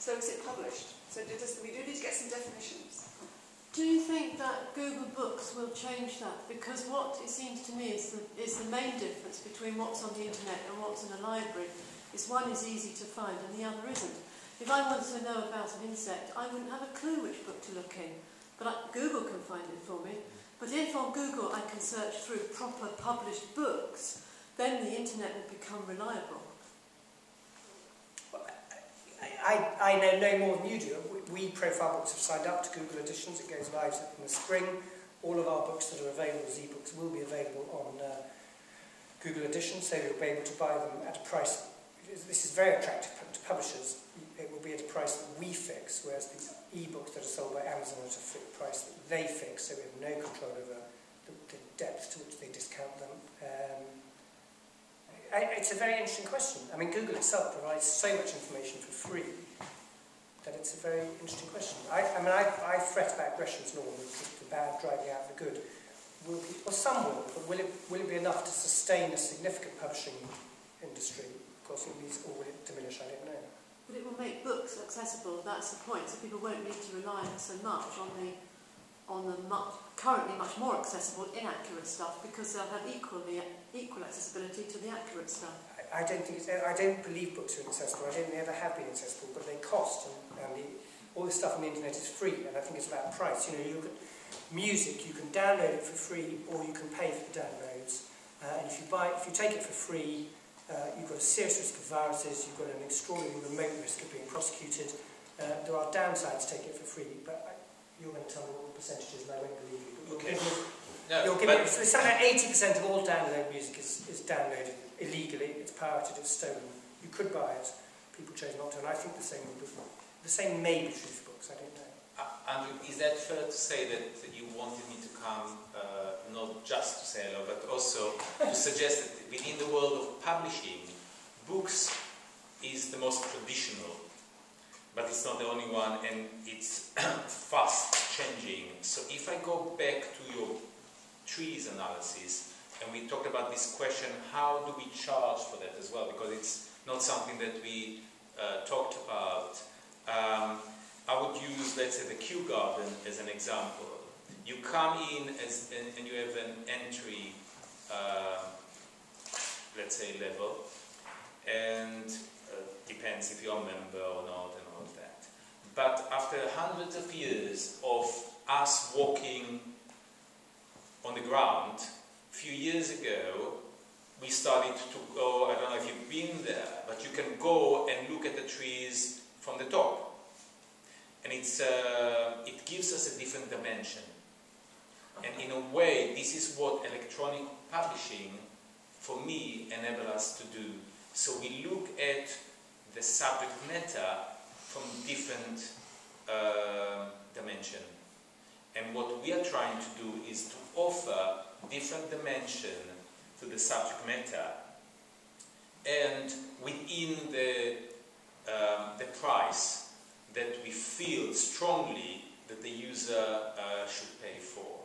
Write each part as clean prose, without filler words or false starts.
So is it published? So we do need to get some definitions. Do you think that Google Books will change that? Because what it seems to me is the main difference between what's on the internet and what's in a library is one is easy to find and the other isn't. If I wanted to know about an insect, I wouldn't have a clue which book to look in. But Google can find it for me. But if on Google I can search through proper published books, then the internet will become reliable. Well, I know no more than you do. We, Profile Books, have signed up to Google Editions. It goes live in the spring. All of our books that are available as ebooks will be available on Google Editions, so you'll be able to buy them at a price. This is very attractive to publishers. It will be at a price that we fix, whereas the e-books that are sold by Amazon are at a price that they fix, so we have no control over the depth to which they discount them. It's a very interesting question. I mean, Google itself provides so much information for free that it's a very interesting question. I fret about Gresham's law, the bad driving out the good. Some will, but will it be enough to sustain a significant publishing industry? Of course, or will it diminish? I don't know. But it will make books accessible, that's the point, so people won't need to rely so much on the currently much more accessible inaccurate stuff, because they'll have equal accessibility to the accurate stuff. I don't believe books are accessible. I don't think they ever have been accessible, but they cost, and all this stuff on the internet is free, and I think it's about price. You know, music, you can download it for free, or you can pay for the downloads. And if you take it for free, you've got a serious risk of viruses, you've got an extraordinary remote risk of being prosecuted. There are downsides to take it for free, but you're going to tell me what the percentage is, and I won't believe you. But something like 80% of all download music is downloaded illegally, it's pirated, it's stolen. You could buy it, people chose not to, and I think the same may be true for books, I don't know. Andrew, is that fair to say that you wanted me to come not just to say hello, but also to suggest that within the world of publishing, books is the most traditional, but it's not the only one, and it's fast changing. So if I go back to your trees analysis, and we talked about this question, how do we charge for that as well? Because it's not something that we talked about. I would use, let's say, the Kew Garden as an example. You come in and you have an entry, let's say, level, and depends if you're a member or not and all of that. But after hundreds of years of us walking on the ground, a few years ago, we started to go, I don't know if you've been there, but you can go and look at the trees from the top. And it gives us a different dimension. And in a way, this is what electronic publishing, for me, enables us to do. So we look at the subject matter from different dimension. And what we are trying to do is to offer different dimension to the subject matter, and within the price that we feel strongly that the user should pay for.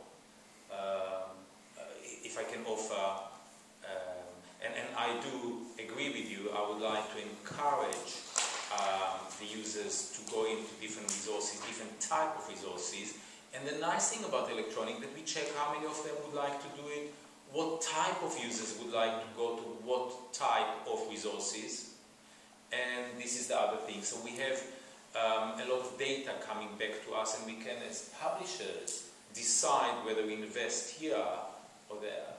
If I can offer, and I do agree with you, I would like to encourage the users to go into different resources, different type of resources. And the nice thing about electronic, that we check how many of them would like to do it, what type of users would like to go to what type of resources. And this is the other thing. So we have a lot of data coming back to us, and we can, as publishers, decide whether we invest here or there.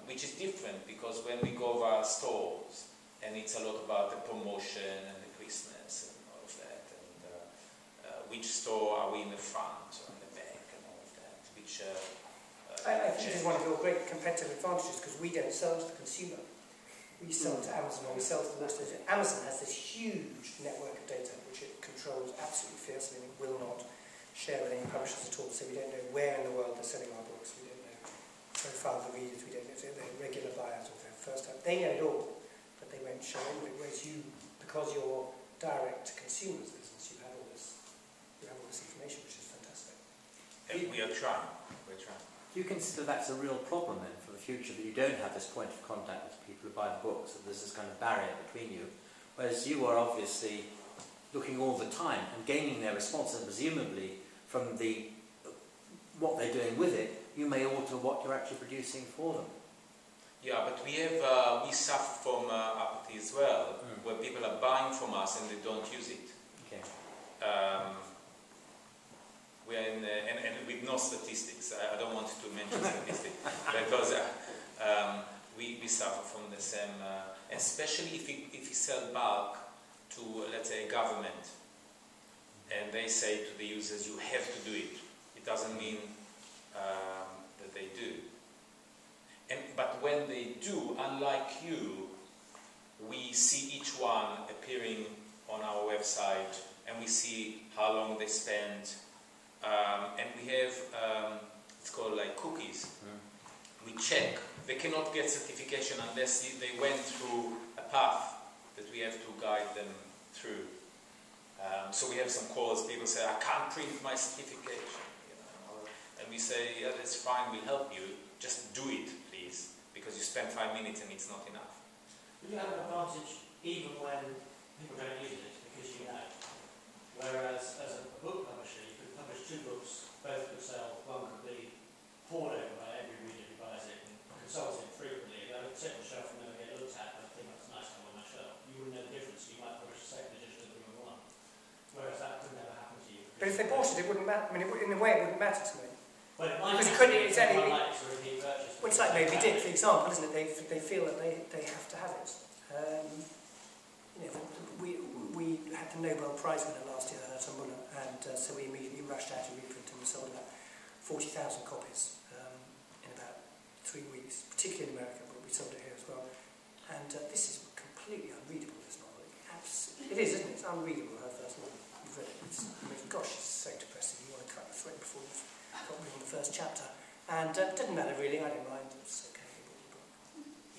Which is different, because when we go via stores, and it's a lot about the promotion and the Christmas and all of that, and which store are we in the front or in the back and all of that, which I think it's one of your great competitive advantages, because we don't sell to the consumer. We sell to Amazon, or we sell to the bookstores. Amazon has this huge network of data which it controls absolutely fiercely, and it will not share with any publishers at all. So we don't know where in the world they're selling our books. We don't know profile the readers. We don't know if they're regular buyers or their first time. They know it all, but they won't share it. Whereas you, because you're direct to consumers business, you have all this information, which is fantastic. And we are trying. We're trying. Do you consider that's a real problem then for the future, that you don't have this point of contact with people who buy the books, that there's this kind of barrier between you? Whereas you are obviously looking all the time and gaining their response, and presumably from what they're doing with it, you may alter what you're actually producing for them. Yeah, but we suffer from apathy as well, where people are buying from us and they don't use it. Okay. We are in, and with no statistics. I don't want to mention statistics because we suffer from the same, especially if you sell bulk to, let's say, a government, and they say to the users, you have to do it. It doesn't mean that they do. But when they do, unlike you, we see each one appearing on our website, and we see how long they spend, and we have, it's called like cookies. We check. They cannot get certification unless they went through a path that we have to guide them through. So we have some calls, people say, I can't print my certification. And we say, yeah, that's fine, we'll help you. Just do it, please, because you spent 5 minutes and it's not enough. You have an advantage even when people don't use it, because you know. Whereas as a book publisher, you could publish 2 books, both could sell, one could be poured over by every reader who buys it and consults it frequently. That would sit on the shelf and never get looked at, but I think that's nice to have on my shelf. You wouldn't know the difference. You might publish a second edition of the number 1. Whereas that could never happen to you. But if they bought it, it wouldn't matter. I mean, in a way, it wouldn't matter to me. Well, it might Because be exactly. unlikely to repeat purchase. Well, it's like Moby Dick, for example, isn't it? They feel that they have to have it. We had the Nobel Prize winner last year, Herta Müller, and so we immediately rushed out to reprint, and we sold about 40,000 copies in about 3 weeks, particularly in America, but we sold it here as well. And this is completely unreadable, this novel. It is, isn't it? It's unreadable, her first novel. You've read it. Gosh, it's so depressing. You want to cut the thread before you've got me on the first chapter. And it didn't matter really, I didn't mind. It was okay.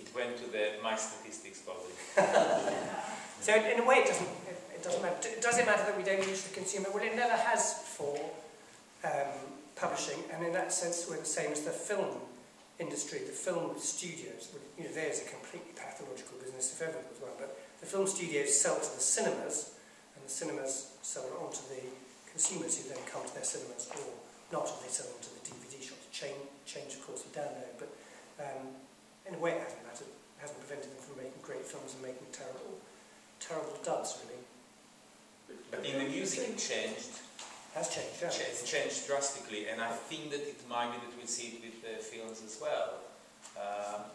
It went to my statistics probably. So in a way, it doesn't matter. Does it matter that we don't reach the consumer? Well, it never has for publishing, and in that sense, we're the same as the film industry, the film studios. There's a completely pathological business if ever there was one, but the film studios sell to the cinemas, and the cinemas sell on to the consumers who then come to their cinemas, or not, and they sell them to the DVD shops. Change, of course, with download, but in a way, it hasn't mattered. It hasn't prevented them from making great films and making terrible duds, really. But in the music, it changed. Has changed, yeah. It's changed drastically, and I think that it might be that we'll see it with the films as well.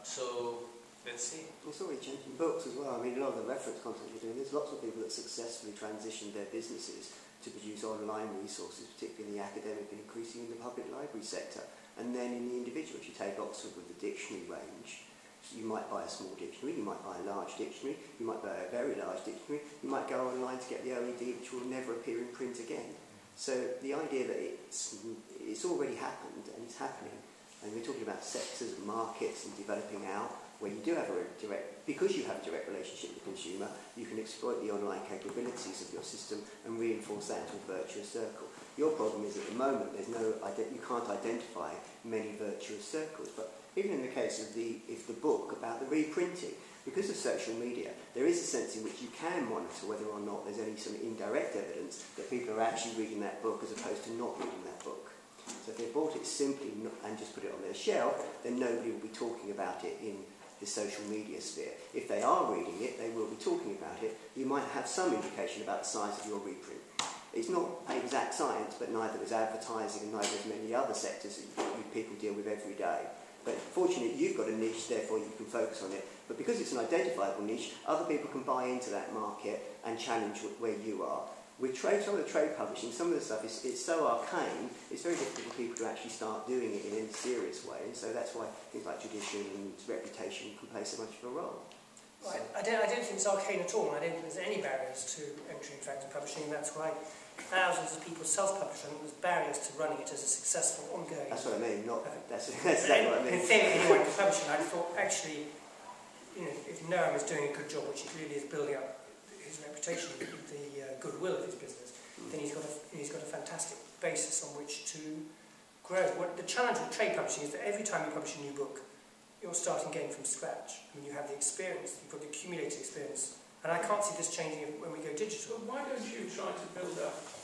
So, let's see. It's already changing books as well. I mean, a lot of the reference content you're doing, there's lots of people that successfully transitioned their businesses to produce online resources, particularly in the academic and increasingly in the public library sector. And then in the individual, if you take Oxford with the dictionary range, you might buy a small dictionary, you might buy a large dictionary, you might buy a very large dictionary, you might go online to get the OED, which will never appear in print again. So the idea that it's already happened and it's happening, and we're talking about sectors and markets and developing out, where you do have because you have a direct relationship with the consumer, you can exploit the online capabilities of your system and reinforce that into a virtuous circle. Your problem is at the moment you can't identify many virtuous circles, but even in the case of the book about the reprinting, because of social media, there is a sense in which you can monitor whether or not there's any some indirect evidence that people are actually reading that book as opposed to not reading that book. So if they bought it simply and just put it on their shelf, then nobody will be talking about it in the social media sphere. If they are reading it, they will be talking about it. You might have some indication about the size of your reprint. It's not exact science, but neither is advertising and neither is many other sectors that people deal with every day. But fortunately, you've got a niche, therefore you can focus on it. But because it's an identifiable niche, other people can buy into that market and challenge where you are. With some of the trade publishing, some of the stuff it's so arcane, it's very difficult for people to actually start doing it in any serious way. And so that's why things like tradition and reputation can play so much of a role. Well, I don't think it's arcane at all. I don't think there's any barriers to entry, in fact, in publishing. And that's why thousands of people self-publish, and there's barriers to running it as a successful, ongoing... That's what I mean, that's exactly what I mean. In theory, anyone can publish it. I thought, actually, if Noam is doing a good job, which he clearly is building up his reputation, the goodwill of his business, then he's got a fantastic basis on which to grow. The challenge with trade publishing is that every time you publish a new book, you're starting again from scratch. I mean, you have the experience, you've got the accumulated experience And I can't see this changing when we go digital. But why don't you try to build up